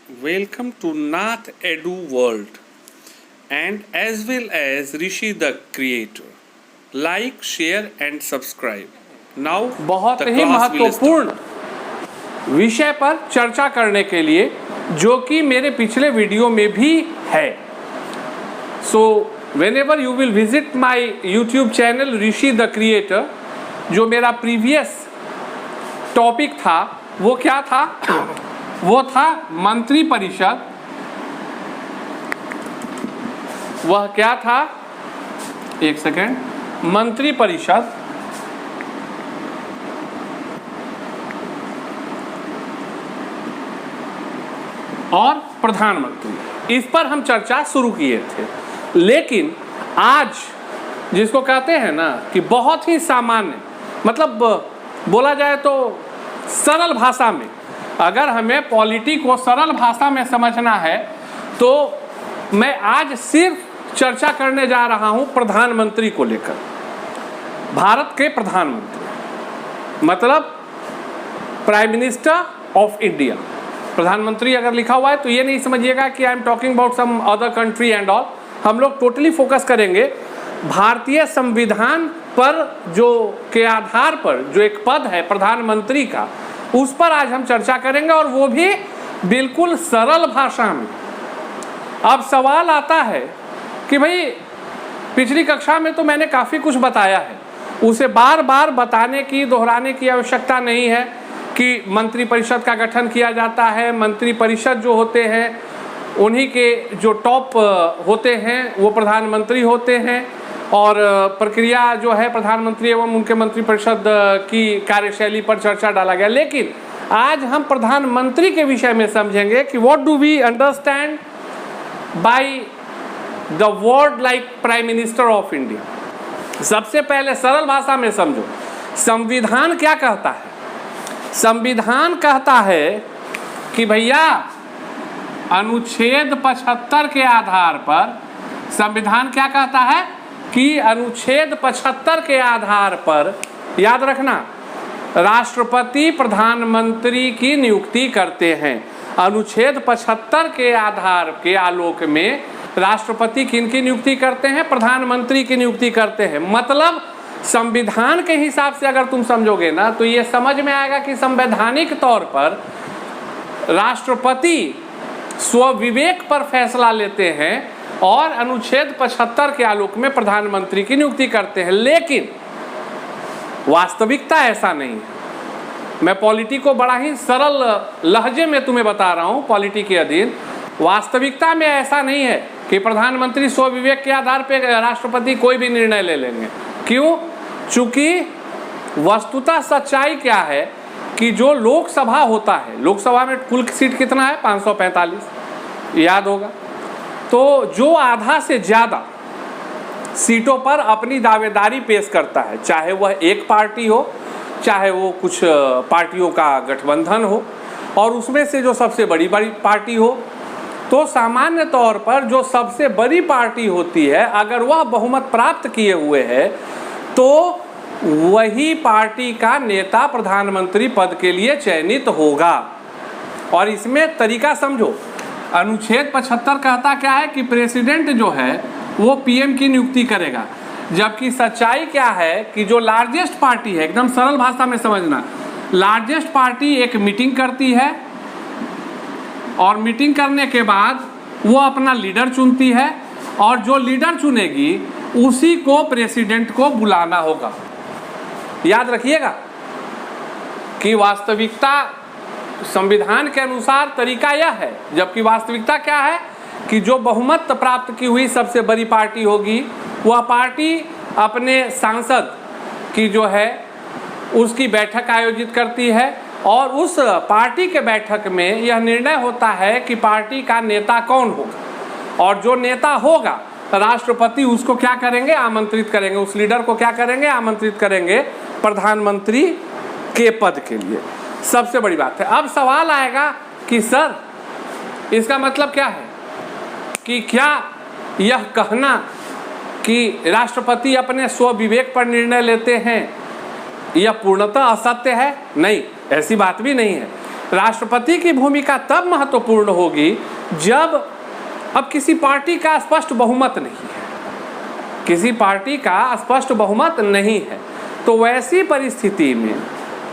Welcome to Nath Edu World and as well as Rishi the Creator. Like, share and subscribe. Now बहुत the he class will start. महत्वपूर्ण विषय पर चर्चा करने के लिए जो कि मेरे पिछले वीडियो में भी है. सो whenever you will visit my YouTube channel Rishi the Creator, जो मेरा प्रीवियस टॉपिक था वो क्या था? वो था मंत्री परिषद. वह क्या था? एक सेकेंड. मंत्री परिषद और प्रधानमंत्री, इस पर हम चर्चा शुरू किए थे. लेकिन आज जिसको कहते हैं ना कि बहुत ही सामान्य, मतलब बोला जाए तो सरल भाषा में, अगर हमें पॉलिटी को सरल भाषा में समझना है तो मैं आज सिर्फ चर्चा करने जा रहा हूं प्रधानमंत्री को लेकर. भारत के प्रधानमंत्री मतलब प्राइम मिनिस्टर ऑफ इंडिया. प्रधानमंत्री अगर लिखा हुआ है तो ये नहीं समझिएगा कि I am talking about some other country and all. हम लोग टोटली फोकस करेंगे भारतीय संविधान पर, जो के आधार पर जो एक पद है प्रधानमंत्री का, उस पर आज हम चर्चा करेंगे और वो भी बिल्कुल सरल भाषा में. अब सवाल आता है कि भाई पिछली कक्षा में तो मैंने काफ़ी कुछ बताया है, उसे बार बार बताने की, दोहराने की आवश्यकता नहीं है कि मंत्री परिषद का गठन किया जाता है. मंत्री परिषद जो होते हैं उन्हीं के जो टॉप होते हैं वो प्रधानमंत्री होते हैं और प्रक्रिया जो है प्रधानमंत्री एवं उनके मंत्री परिषद की कार्यशैली पर चर्चा डाला गया. लेकिन आज हम प्रधानमंत्री के विषय में समझेंगे कि what do we understand by the word like prime minister of India. सबसे पहले सरल भाषा में समझो, संविधान क्या कहता है? संविधान कहता है कि भैया अनुच्छेद 75 के आधार पर, संविधान क्या कहता है कि अनुच्छेद 75 के आधार पर, याद रखना, राष्ट्रपति प्रधानमंत्री की नियुक्ति करते हैं. अनुच्छेद 75 के आधार के आलोक में राष्ट्रपति किनकी नियुक्ति करते हैं? प्रधानमंत्री की नियुक्ति करते हैं. मतलब संविधान के हिसाब से अगर तुम समझोगे ना तो ये समझ में आएगा कि संवैधानिक तौर पर राष्ट्रपति स्वविवेक पर फैसला लेते हैं और अनुच्छेद 75 के आलोक में प्रधानमंत्री की नियुक्ति करते हैं. लेकिन वास्तविकता ऐसा नहीं है. मैं पॉलिटी को बड़ा ही सरल लहजे में तुम्हें बता रहा हूं, पॉलिटी के अधीन. वास्तविकता में ऐसा नहीं है कि प्रधानमंत्री स्वविवेक के आधार पर राष्ट्रपति कोई भी निर्णय ले लेंगे. क्यों? चूंकि वस्तुतः सच्चाई क्या है कि जो लोकसभा होता है, लोकसभा में कुल सीट कितना है? 545, याद होगा. तो जो आधा से ज़्यादा सीटों पर अपनी दावेदारी पेश करता है, चाहे वह एक पार्टी हो, चाहे वो कुछ पार्टियों का गठबंधन हो, और उसमें से जो सबसे बड़ी पार्टी हो, तो सामान्य तौर पर जो सबसे बड़ी पार्टी होती है अगर वह बहुमत प्राप्त किए हुए है तो वही पार्टी का नेता प्रधानमंत्री पद के लिए चयनित होगा. और इसमें तरीका समझो. अनुच्छेद 75 कहता क्या है कि प्रेसिडेंट जो है वो पीएम की नियुक्ति करेगा. जबकि सच्चाई क्या है कि जो लार्जेस्ट पार्टी है, एकदम सरल भाषा में समझना, लार्जेस्ट पार्टी एक मीटिंग करती है और मीटिंग करने के बाद वो अपना लीडर चुनती है और जो लीडर चुनेगी उसी को प्रेसिडेंट को बुलाना होगा. याद रखिएगा कि वास्तविकता संविधान के अनुसार तरीका यह है, जबकि वास्तविकता क्या है कि जो बहुमत प्राप्त की हुई सबसे बड़ी पार्टी होगी वह पार्टी अपने सांसद की जो है उसकी बैठक आयोजित करती है और उस पार्टी के बैठक में यह निर्णय होता है कि पार्टी का नेता कौन होगा. और जो नेता होगा राष्ट्रपति उसको क्या करेंगे? आमंत्रित करेंगे. उस लीडर को क्या करेंगे? आमंत्रित करेंगे प्रधानमंत्री के पद के लिए. सबसे बड़ी बात है. अब सवाल आएगा कि सर इसका मतलब क्या है कि क्या यह कहना कि राष्ट्रपति अपने स्वविवेक पर निर्णय लेते हैं यह पूर्णतः असत्य है? नहीं, ऐसी बात भी नहीं है. राष्ट्रपति की भूमिका तब महत्वपूर्ण होगी जब अब किसी पार्टी का स्पष्ट बहुमत नहीं है, किसी पार्टी का स्पष्ट बहुमत नहीं है। तो वैसी परिस्थिति में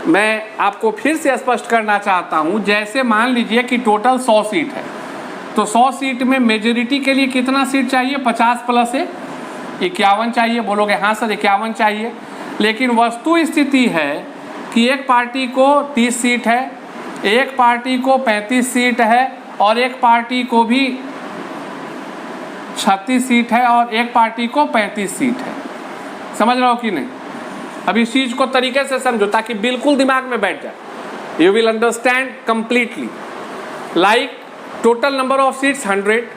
मैं आपको फिर से स्पष्ट करना चाहता हूं, जैसे मान लीजिए कि टोटल 100 सीट है, तो 100 सीट में मेजोरिटी के लिए कितना सीट चाहिए? 50 प्लस 51 चाहिए। बोलोगे हाँ सर 51 चाहिए, लेकिन वस्तु स्थिति है कि एक पार्टी को 30 सीट है, एक पार्टी को 35 सीट है और एक पार्टी को भी 36 सीट है और एक पार्टी को 35 सीट है। समझ रहे हो कि नहीं? अब इस चीज़ को तरीके से समझो ताकि बिल्कुल दिमाग में बैठ जाए। You will understand completely. Like total number of seats 100,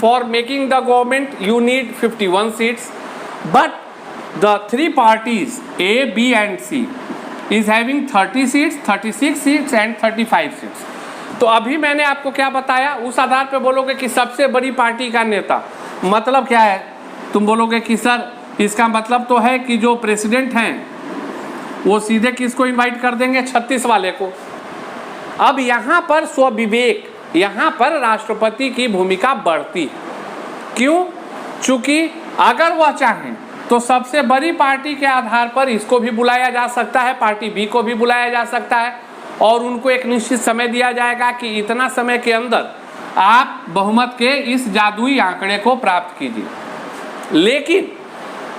for making the government you need 51 seats, but the 3 parties A, B and C is having 30 seats, 36 seats and 35 seats। तो अभी मैंने आपको क्या बताया, उस आधार पे बोलोगे कि सबसे बड़ी पार्टी का नेता मतलब क्या है? तुम बोलोगे कि सर इसका मतलब तो है कि जो प्रेसिडेंट हैं वो सीधे किसको इनवाइट कर देंगे? 36 वाले को। अब यहाँ पर स्वविवेक, यहाँ पर राष्ट्रपति की भूमिका बढ़ती है। क्यों? चूंकि अगर वह चाहें तो सबसे बड़ी पार्टी के आधार पर इसको भी बुलाया जा सकता है, पार्टी बी को भी बुलाया जा सकता है और उनको एक निश्चित समय दिया जाएगा कि इतना समय के अंदर आप बहुमत के इस जादुई आंकड़े को प्राप्त कीजिए। लेकिन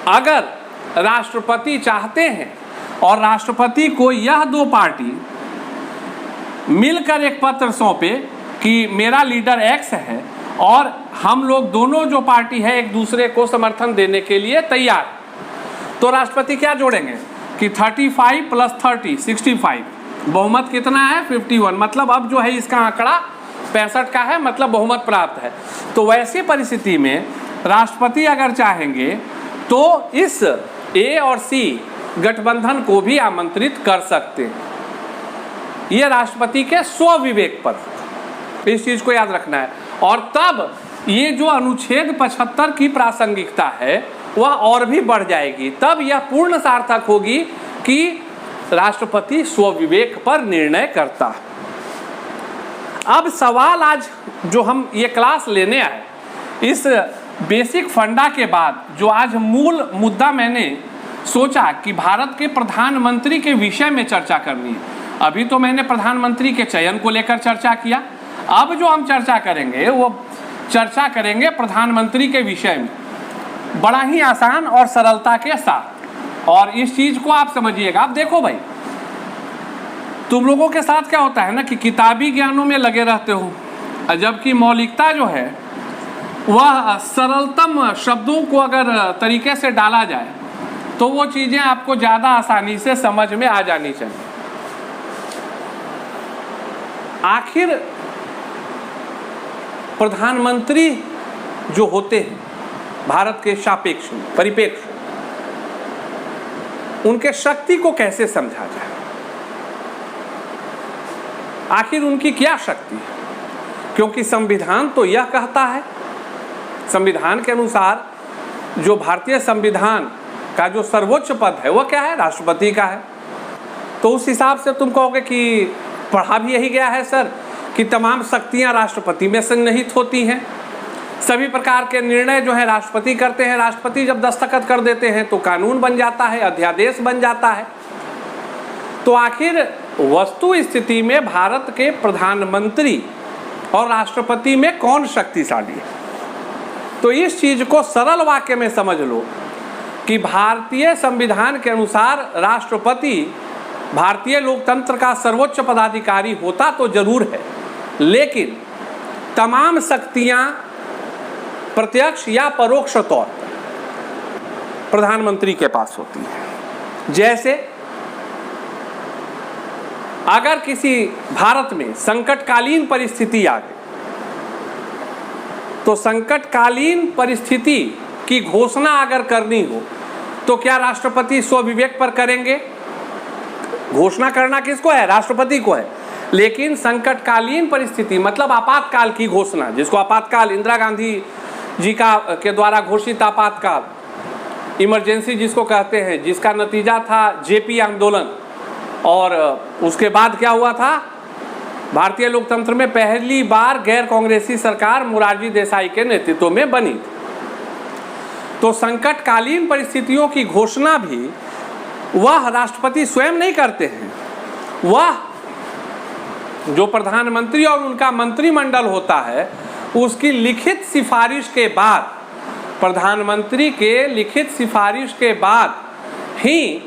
अगर राष्ट्रपति चाहते हैं और राष्ट्रपति को यह 2 पार्टी मिलकर एक पत्र सौंपे कि मेरा लीडर एक्स है और हम लोग दोनों जो पार्टी है एक दूसरे को समर्थन देने के लिए तैयार, तो राष्ट्रपति क्या जोड़ेंगे कि 35 + 30 65, बहुमत कितना है? 51। मतलब अब जो है इसका आंकड़ा 65 का है, मतलब बहुमत प्राप्त है। तो वैसी परिस्थिति में राष्ट्रपति अगर चाहेंगे तो इस A और C गठबंधन को भी आमंत्रित कर सकते हैं। ये राष्ट्रपति के स्वविवेक पर, इस चीज को याद रखना है। और तब ये जो अनुच्छेद 75 की प्रासंगिकता है वह और भी बढ़ जाएगी। तब यह पूर्ण सार्थक होगी कि राष्ट्रपति स्वविवेक पर निर्णय करता है। अब सवाल आज जो हम ये क्लास लेने आए, इस बेसिक फंडा के बाद जो आज मूल मुद्दा मैंने सोचा कि भारत के प्रधानमंत्री के विषय में चर्चा करनी है। अभी तो मैंने प्रधानमंत्री के चयन को लेकर चर्चा किया, अब जो हम चर्चा करेंगे वो चर्चा करेंगे प्रधानमंत्री के विषय में, बड़ा ही आसान और सरलता के साथ। और इस चीज को आप समझिएगा। आप देखो भाई, तुम लोगों के साथ क्या होता है ना कि किताबी ज्ञानों में लगे रहते हो, जबकि मौलिकता जो है वह सरलतम शब्दों को अगर तरीके से डाला जाए तो वो चीज़ें आपको ज़्यादा आसानी से समझ में आ जानी चाहिए। आखिर प्रधानमंत्री जो होते हैं भारत के सापेक्ष में, परिपेक्ष, उनके शक्ति को कैसे समझा जाए? आखिर उनकी क्या शक्ति है? क्योंकि संविधान तो यह कहता है, संविधान के अनुसार जो भारतीय संविधान का जो सर्वोच्च पद है वह क्या है? राष्ट्रपति का है। तो उस हिसाब से तुम कहोगे कि पढ़ा भी यही गया है सर कि तमाम शक्तियां राष्ट्रपति में संनिहित होती हैं, सभी प्रकार के निर्णय जो है राष्ट्रपति करते हैं, राष्ट्रपति जब दस्तखत कर देते हैं तो कानून बन जाता है, अध्यादेश बन जाता है। तो आखिर वस्तु स्थिति में भारत के प्रधानमंत्री और राष्ट्रपति में कौन शक्तिशाली है? तो इस चीज को सरल वाक्य में समझ लो कि भारतीय संविधान के अनुसार राष्ट्रपति भारतीय लोकतंत्र का सर्वोच्च पदाधिकारी होता तो जरूर है, लेकिन तमाम शक्तियां प्रत्यक्ष या परोक्ष तौर पर प्रधानमंत्री के पास होती हैं। जैसे अगर किसी भारत में संकटकालीन परिस्थिति आ गई तो संकटकालीन परिस्थिति की घोषणा अगर करनी हो तो क्या राष्ट्रपति स्वविवेक पर करेंगे? घोषणा करना किसको है? राष्ट्रपति को है। लेकिन संकटकालीन परिस्थिति मतलब आपातकाल की घोषणा, जिसको आपातकाल इंदिरा गांधी जी के द्वारा घोषित आपातकाल, इमरजेंसी जिसको कहते हैं, जिसका नतीजा था जेपी आंदोलन, और उसके बाद क्या हुआ था? भारतीय लोकतंत्र में पहली बार गैर कांग्रेसी सरकार मोरारजी देसाई के नेतृत्व में बनी। तो संकटकालीन परिस्थितियों की घोषणा भी वह राष्ट्रपति स्वयं नहीं करते हैं, वह जो प्रधानमंत्री और उनका मंत्रिमंडल होता है उसकी लिखित सिफारिश के बाद, प्रधानमंत्री के लिखित सिफारिश के बाद ही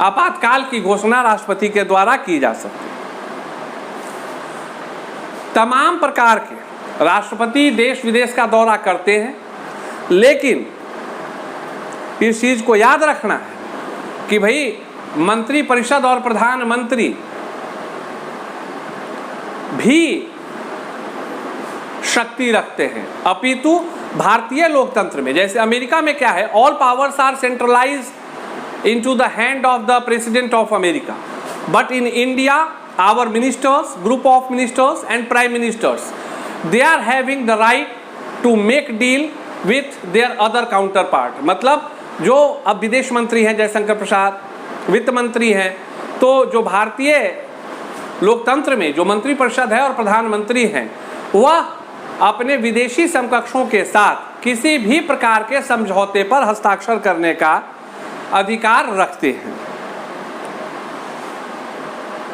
आपातकाल की घोषणा राष्ट्रपति के द्वारा की जा सकती है। तमाम प्रकार के राष्ट्रपति देश विदेश का दौरा करते हैं, लेकिन इस चीज को याद रखना है कि भाई मंत्रिपरिषद और प्रधानमंत्री भी शक्ति रखते हैं, अपितु भारतीय लोकतंत्र में जैसे अमेरिका में क्या है, all powers are centralised into the hand of the president of America, but in India our ministers, group of ministers and prime ministers, they are having the right to make deal with their other counterpart. मतलब जो अब विदेश मंत्री हैं जयशंकर प्रसाद, वित्त मंत्री हैं, तो जो भारतीय लोकतंत्र में जो मंत्रिपरिषद है और प्रधानमंत्री हैं वह अपने विदेशी समकक्षों के साथ किसी भी प्रकार के समझौते पर हस्ताक्षर करने का अधिकार रखते हैं।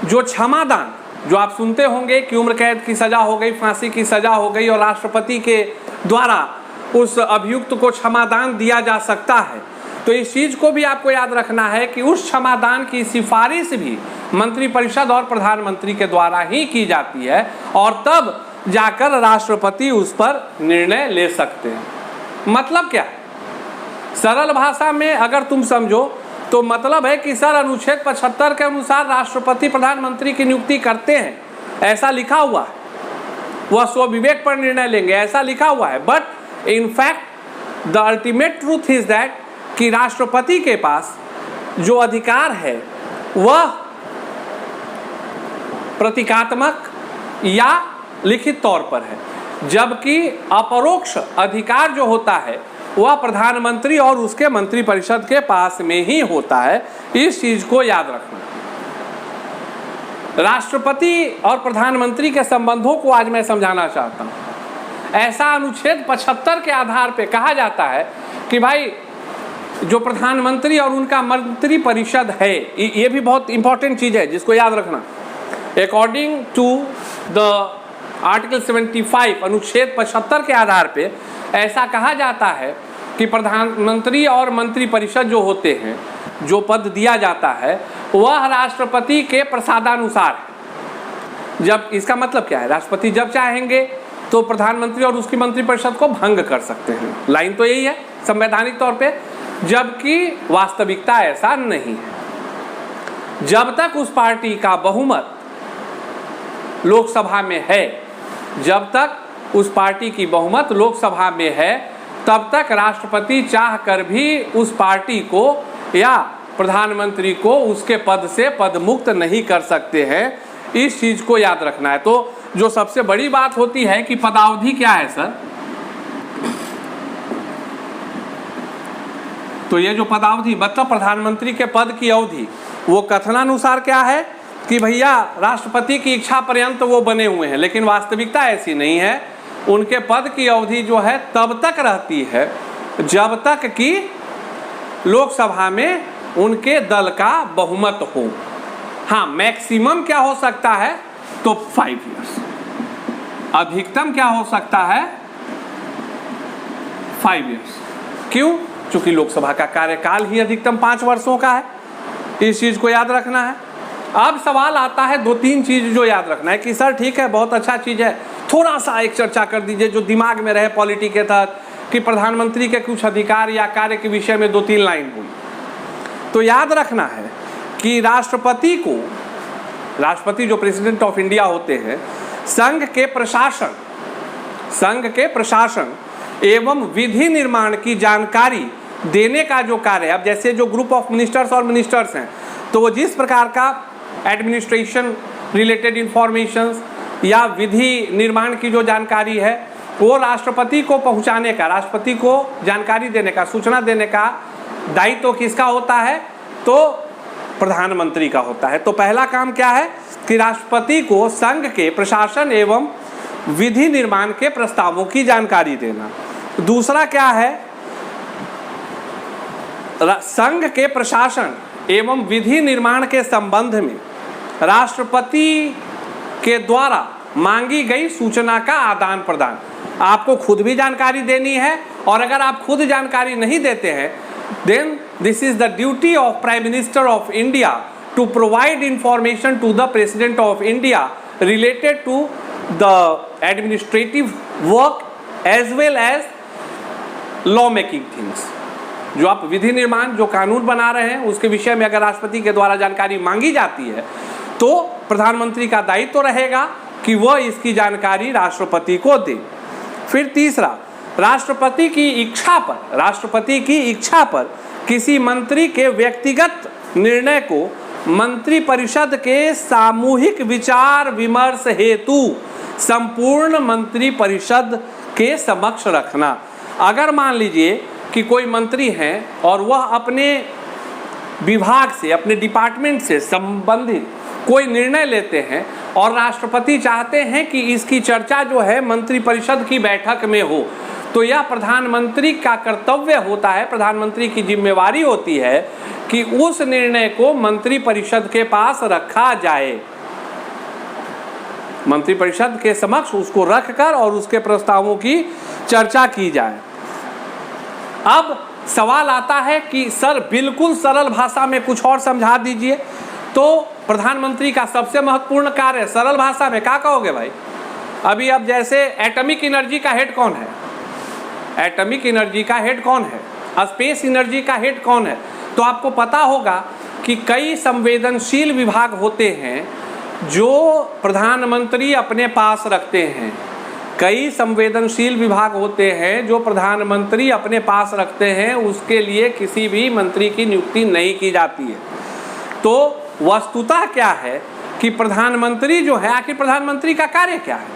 जो क्षमादान जो आप सुनते होंगे कि उम्र कैद की सजा हो गई, फांसी की सजा हो गई और राष्ट्रपति के द्वारा उस अभियुक्त को क्षमादान दिया जा सकता है, तो इस चीज को भी आपको याद रखना है कि उस क्षमादान की सिफारिश भी मंत्रिपरिषद और प्रधानमंत्री के द्वारा ही की जाती है और तब जाकर राष्ट्रपति उस पर निर्णय ले सकते हैं। मतलब क्या है, सरल भाषा में अगर तुम समझो तो मतलब है कि सर अनुच्छेद 75 के अनुसार राष्ट्रपति प्रधानमंत्री की नियुक्ति करते हैं, ऐसा लिखा हुआ है, वह स्वविवेक पर निर्णय लेंगे, ऐसा लिखा हुआ है। But in fact the ultimate truth is that कि राष्ट्रपति के पास जो अधिकार है वह प्रतीकात्मक या लिखित तौर पर है, जबकि अपरोक्ष अधिकार जो होता है वह प्रधानमंत्री और उसके मंत्रिपरिषद के पास में ही होता है। इस चीज को याद रखना। राष्ट्रपति और प्रधानमंत्री के संबंधों को आज मैं समझाना चाहता हूं। ऐसा अनुच्छेद 75 के आधार पर कहा जाता है कि भाई जो प्रधानमंत्री और उनका मंत्रिपरिषद है, ये भी बहुत इंपॉर्टेंट चीज है जिसको याद रखना। अकॉर्डिंग टू द आर्टिकल 75 अनुच्छेद 75 के आधार पे ऐसा कहा जाता है कि प्रधानमंत्री और मंत्रिपरिषद जो होते हैं, जो पद दिया जाता है वह राष्ट्रपति के प्रसादानुसार है। जब इसका मतलब क्या है, राष्ट्रपति जब चाहेंगे तो प्रधानमंत्री और उसकी मंत्रिपरिषद को भंग कर सकते हैं, लाइन तो यही है संवैधानिक तौर पे, जबकि वास्तविकता ऐसा नहीं है। जब तक उस पार्टी का बहुमत लोकसभा में है, जब तक उस पार्टी की बहुमत लोकसभा में है, तब तक राष्ट्रपति चाह कर भी उस पार्टी को या प्रधानमंत्री को उसके पद से पदमुक्त नहीं कर सकते हैं। इस चीज को याद रखना है। तो जो सबसे बड़ी बात होती है कि पदावधि क्या है सर, तो ये जो पदावधि मतलब प्रधानमंत्री के पद की अवधि वो कथनानुसार क्या है कि भैया राष्ट्रपति की इच्छा पर्यंत वो बने हुए हैं, लेकिन वास्तविकता ऐसी नहीं है। उनके पद की अवधि जो है तब तक रहती है जब तक कि लोकसभा में उनके दल का बहुमत हो। हाँ, मैक्सिमम क्या हो सकता है तो 5 इयर्स, अधिकतम क्या हो सकता है 5 इयर्स। क्यों? चूंकि लोकसभा का कार्यकाल ही अधिकतम 5 वर्षों का है। इस चीज को याद रखना है। अब सवाल आता है 2-3 चीज जो याद रखना है कि सर ठीक है, बहुत अच्छा चीज है, थोड़ा सा एक चर्चा कर दीजिए जो दिमाग में रहे पॉलिटी के तहत कि प्रधानमंत्री के कुछ अधिकार या कार्य के विषय में 2-3 लाइन हुई। तो याद रखना है कि राष्ट्रपति जो प्रेसिडेंट ऑफ इंडिया होते हैं, संघ के प्रशासन एवं विधि निर्माण की जानकारी देने का जो कार्य है, अब जैसे जो ग्रुप ऑफ मिनिस्टर्स और मिनिस्टर्स हैं, तो वो जिस प्रकार का एडमिनिस्ट्रेशन रिलेटेड इंफॉर्मेशंस या विधि निर्माण की जो जानकारी है वो राष्ट्रपति को पहुंचाने का, राष्ट्रपति को जानकारी देने का, सूचना देने का दायित्व किसका होता है तो प्रधानमंत्री का होता है। तो पहला काम क्या है कि राष्ट्रपति को संघ के प्रशासन एवं विधि निर्माण के प्रस्तावों की जानकारी देना। दूसरा क्या है, संघ के प्रशासन एवं विधि निर्माण के संबंध में राष्ट्रपति के द्वारा मांगी गई सूचना का आदान प्रदान। आपको खुद भी जानकारी देनी है, और अगर आप खुद जानकारी नहीं देते हैं, then this is the duty of prime minister of India to provide information to the president of India related to the administrative work as well as law making things. जो आप विधि निर्माण, जो कानून बना रहे हैं, उसके विषय में अगर राष्ट्रपति के द्वारा जानकारी मांगी जाती है तो प्रधानमंत्री का दायित्व तो रहेगा कि वह इसकी जानकारी राष्ट्रपति को दे। फिर तीसरा, राष्ट्रपति की इच्छा पर किसी मंत्री के व्यक्तिगत निर्णय को मंत्रिपरिषद के सामूहिक विचार विमर्श हेतु संपूर्ण मंत्रिपरिषद के समक्ष रखना। अगर मान लीजिए कि कोई मंत्री हैं और वह अपने विभाग से, अपने डिपार्टमेंट से संबंधित कोई निर्णय लेते हैं और राष्ट्रपति चाहते हैं कि इसकी चर्चा जो है मंत्रिपरिषद की बैठक में हो, तो यह प्रधानमंत्री का कर्तव्य होता है, प्रधानमंत्री की जिम्मेवारी होती है कि उस निर्णय को मंत्रिपरिषद के पास रखा जाए, मंत्रिपरिषद के समक्ष उसको रखकर और उसके प्रस्तावों की चर्चा की जाए। अब सवाल आता है कि सर बिल्कुल सरल भाषा में कुछ और समझा दीजिए। तो प्रधानमंत्री का सबसे महत्वपूर्ण कार्य सरल भाषा में क्या कहोगे भाई? अभी अब जैसे एटॉमिक एनर्जी का हेड कौन है? एटॉमिक एनर्जी का हेड कौन है? स्पेस एनर्जी का हेड कौन है? तो आपको पता होगा कि कई संवेदनशील विभाग होते हैं जो प्रधानमंत्री अपने पास रखते हैं, कई संवेदनशील विभाग होते हैं जो प्रधानमंत्री अपने पास रखते हैं, उसके लिए किसी भी मंत्री की नियुक्ति नहीं की जाती है। तो वस्तुतः क्या है कि प्रधानमंत्री जो है, आखिर प्रधानमंत्री का कार्य क्या है?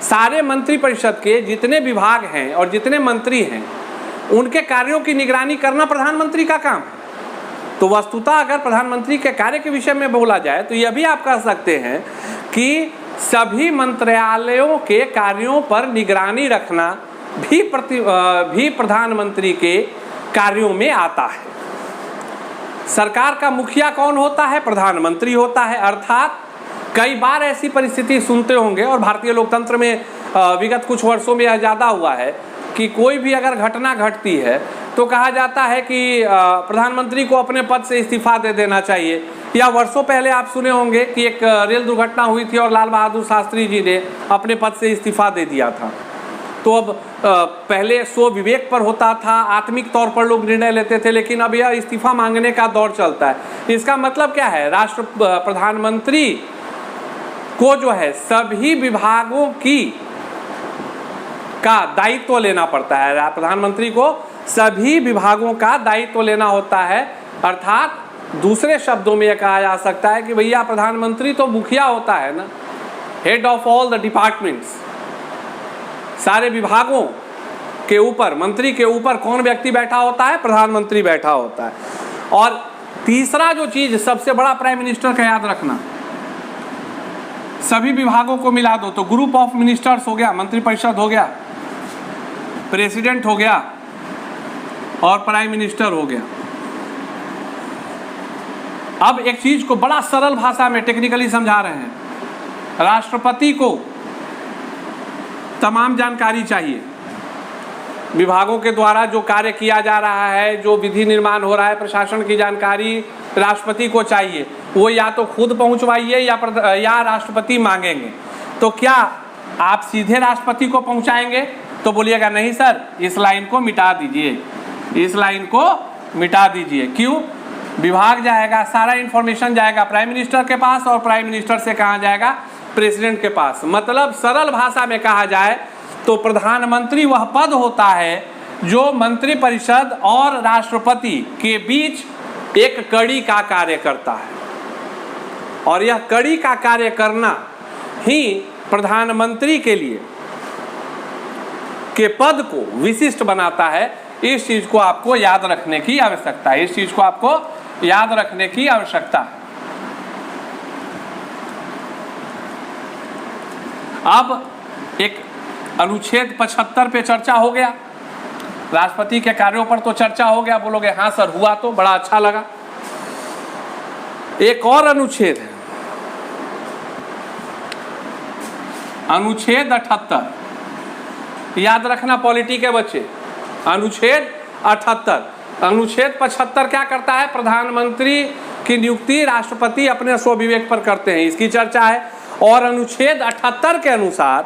सारे मंत्रिपरिषद के जितने विभाग हैं और जितने मंत्री हैं, उनके कार्यों की निगरानी करना प्रधानमंत्री का काम है। तो वस्तुतः अगर प्रधानमंत्री के कार्य के विषय में बोला जाए तो यह भी आप कह सकते हैं कि सभी मंत्रालयों के कार्यों पर निगरानी रखना भी प्रधानमंत्री के कार्यों में आता है। सरकार का मुखिया कौन होता है? प्रधानमंत्री होता है। अर्थात कई बार ऐसी परिस्थिति सुनते होंगे, और भारतीय लोकतंत्र में विगत कुछ वर्षों में यह ज़्यादा हुआ है कि कोई भी अगर घटना घटती है तो कहा जाता है कि प्रधानमंत्री को अपने पद से इस्तीफा दे देना चाहिए। या वर्षों पहले आप सुने होंगे कि एक रेल दुर्घटना हुई थी और लाल बहादुर शास्त्री जी ने अपने पद से इस्तीफा दे दिया था। तो अब पहले स्व विवेक पर होता था, आत्मिक तौर पर लोग निर्णय लेते थे, लेकिन अब यह इस्तीफा मांगने का दौर चलता है। इसका मतलब क्या है? प्रधानमंत्री को जो है सभी विभागों का दायित्व लेना पड़ता है। प्रधानमंत्री को सभी विभागों का दायित्व लेना होता है। अर्थात दूसरे शब्दों में यह कहा जा सकता है कि भैया प्रधानमंत्री तो मुखिया होता है ना, head of all the departments. सारे विभागों के ऊपर, मंत्री के ऊपर कौन व्यक्ति बैठा होता है? प्रधानमंत्री बैठा होता है। और तीसरा जो चीज सबसे बड़ा प्राइम मिनिस्टर का याद रखना, सभी विभागों को मिला दो तो ग्रुप ऑफ मिनिस्टर्स हो गया, मंत्रिपरिषद हो गया, प्रेसिडेंट हो गया और प्राइम मिनिस्टर हो गया। अब एक चीज को बड़ा सरल भाषा में टेक्निकली समझा रहे हैं। राष्ट्रपति को तमाम जानकारी चाहिए, विभागों के द्वारा जो कार्य किया जा रहा है, जो विधि निर्माण हो रहा है, प्रशासन की जानकारी राष्ट्रपति को चाहिए। वो या तो खुद पहुंचवाइए या राष्ट्रपति मांगेंगे। तो क्या आप सीधे राष्ट्रपति को पहुंचाएंगे? तो बोलिएगा नहीं सर, इस लाइन को मिटा दीजिए, इस लाइन को मिटा दीजिए। क्यों? विभाग जाएगा, सारा इंफॉर्मेशन जाएगा प्राइम मिनिस्टर के पास, और प्राइम मिनिस्टर से कहाँ जाएगा? प्रेसिडेंट के पास। मतलब सरल भाषा में कहा जाए तो प्रधानमंत्री वह पद होता है जो मंत्रिपरिषद और राष्ट्रपति के बीच एक कड़ी का कार्य करता है, और यह कड़ी का कार्य करना ही प्रधानमंत्री के लिए के पद को विशिष्ट बनाता है। इस चीज को आपको याद रखने की आवश्यकता है, इस चीज को आपको याद रखने की आवश्यकता है। अब एक अनुच्छेद 75 पे चर्चा हो गया, राष्ट्रपति के कार्यों पर तो चर्चा हो गया, बोलोगे हाँ सर हुआ तो बड़ा अच्छा लगा। एक और अनुच्छेद है, अनुच्छेद 78, याद रखना पॉलिटी के बच्चे, अनुच्छेद 78। अनुच्छेद 75 क्या करता है? प्रधानमंत्री की नियुक्ति राष्ट्रपति अपने स्वविवेक पर करते हैं, इसकी चर्चा है। और अनुच्छेद 78 के अनुसार,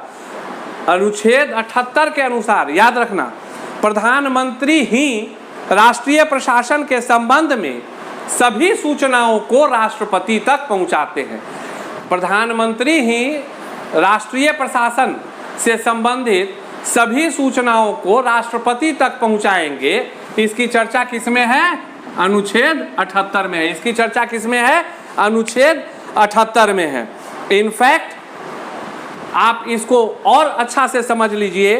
अनुच्छेद 78 के अनुसार याद रखना, प्रधानमंत्री ही राष्ट्रीय प्रशासन के संबंध में सभी सूचनाओं को राष्ट्रपति तक पहुंचाते हैं। प्रधानमंत्री ही राष्ट्रीय प्रशासन से संबंधित सभी सूचनाओं को राष्ट्रपति तक पहुंचाएंगे। इसकी चर्चा किसमें है? अनुच्छेद 78 में है। इसकी चर्चा किसमें है? अनुच्छेद 78 में है। इनफैक्ट आप इसको और अच्छा से समझ लीजिए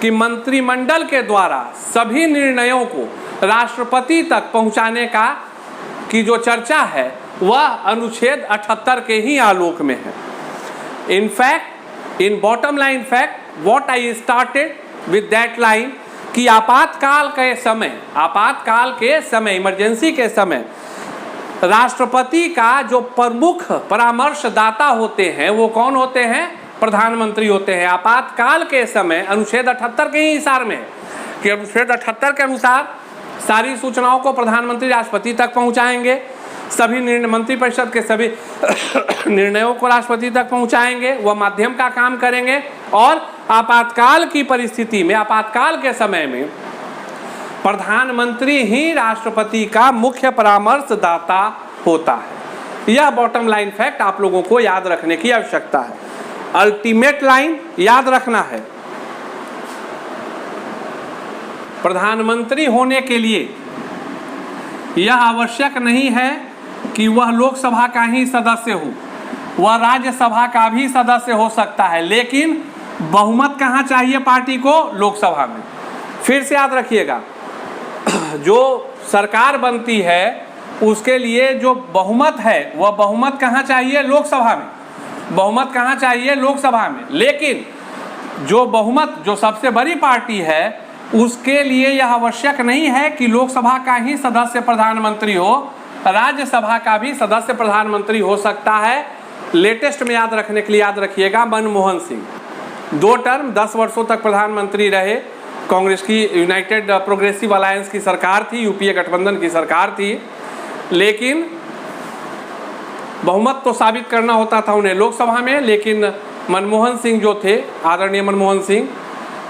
कि मंत्रिमंडल के द्वारा सभी निर्णयों को राष्ट्रपति तक पहुंचाने का की जो चर्चा है वह अनुच्छेद 78 के ही आलोक में है। In fact, in bottom line fact, what I started with that line कि आपातकाल के समय, इमरजेंसी के समय राष्ट्रपति का जो प्रमुख परामर्शदाता होते हैं वो कौन होते हैं? प्रधानमंत्री होते हैं। आपातकाल के समय अनुच्छेद 78 के ही हिसार में है कि अनुच्छेद 78 के अनुसार सारी सूचनाओं को प्रधानमंत्री राष्ट्रपति तक पहुंचाएंगे, सभी मंत्रिपरिषद के सभी निर्णयों को राष्ट्रपति तक पहुंचाएंगे, वह माध्यम का काम करेंगे। और आपातकाल की परिस्थिति में, आपातकाल के समय में प्रधानमंत्री ही राष्ट्रपति का मुख्य परामर्शदाता होता है। यह बॉटम लाइन फैक्ट आप लोगों को याद रखने की आवश्यकता है। अल्टीमेट लाइन याद रखना है, प्रधानमंत्री होने के लिए यह आवश्यक नहीं है कि वह लोकसभा का ही सदस्य हो, वह राज्यसभा का भी सदस्य हो सकता है, लेकिन बहुमत कहाँ चाहिए पार्टी को? लोकसभा में। फिर से याद रखिएगा, जो सरकार बनती है उसके लिए जो बहुमत है वह बहुमत कहाँ चाहिए? लोकसभा में। बहुमत कहाँ चाहिए? लोकसभा में। लेकिन जो बहुमत, जो सबसे बड़ी पार्टी है, उसके लिए यह आवश्यक नहीं है कि लोकसभा का ही सदस्य प्रधानमंत्री हो, राज्यसभा का भी सदस्य प्रधानमंत्री हो सकता है। लेटेस्ट में याद रखने के लिए याद रखिएगा, मनमोहन सिंह 2 टर्म 10 वर्षों तक प्रधानमंत्री रहे। कांग्रेस की यूनाइटेड प्रोग्रेसिव अलायंस की सरकार थी, यूपीए गठबंधन की सरकार थी, लेकिन बहुमत तो साबित करना होता था उन्हें लोकसभा में। लेकिन मनमोहन सिंह जो थे, आदरणीय मनमोहन सिंह,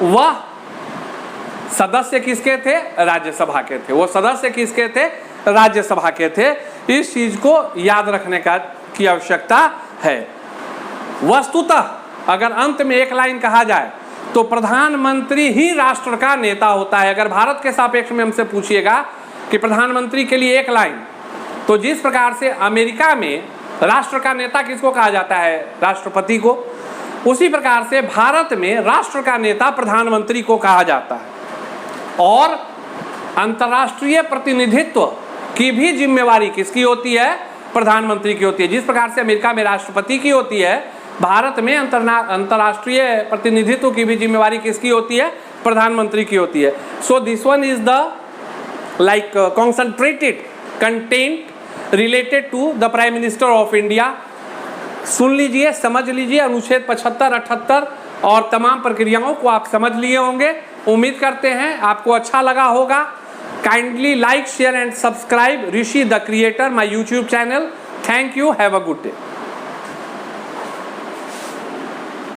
वह सदस्य किसके थे? राज्यसभा के थे। वो सदस्य किसके थे? राज्यसभा के थे। इस चीज को याद रखने की आवश्यकता है। वस्तुतः अगर अंत में एक लाइन कहा जाए तो प्रधानमंत्री ही राष्ट्र का नेता होता है। अगर भारत के सापेक्ष में हमसे पूछिएगा कि प्रधानमंत्री के लिए एक लाइन, तो जिस प्रकार से अमेरिका में राष्ट्र का नेता किसको कहा जाता है? राष्ट्रपति को। उसी प्रकार से भारत में राष्ट्र का नेता प्रधानमंत्री को कहा जाता है। और अंतर्राष्ट्रीय प्रतिनिधित्व की भी जिम्मेवारी किसकी होती है? प्रधानमंत्री की होती है। जिस प्रकार से अमेरिका में राष्ट्रपति की होती है, भारत में अंतर्राष्ट्रीय प्रतिनिधित्व की भी जिम्मेवारी किसकी होती है? प्रधानमंत्री की होती है। So this one is the like concentrated content related to the prime minister of India. सुन लीजिए, समझ लीजिए, अनुच्छेद 75, 78 और तमाम प्रक्रियाओं को आप समझ लिए होंगे। उम्मीद करते हैं आपको अच्छा लगा होगा। Kindly like, share and subscribe Rishi the creator, my YouTube channel. Thank you, have a good day.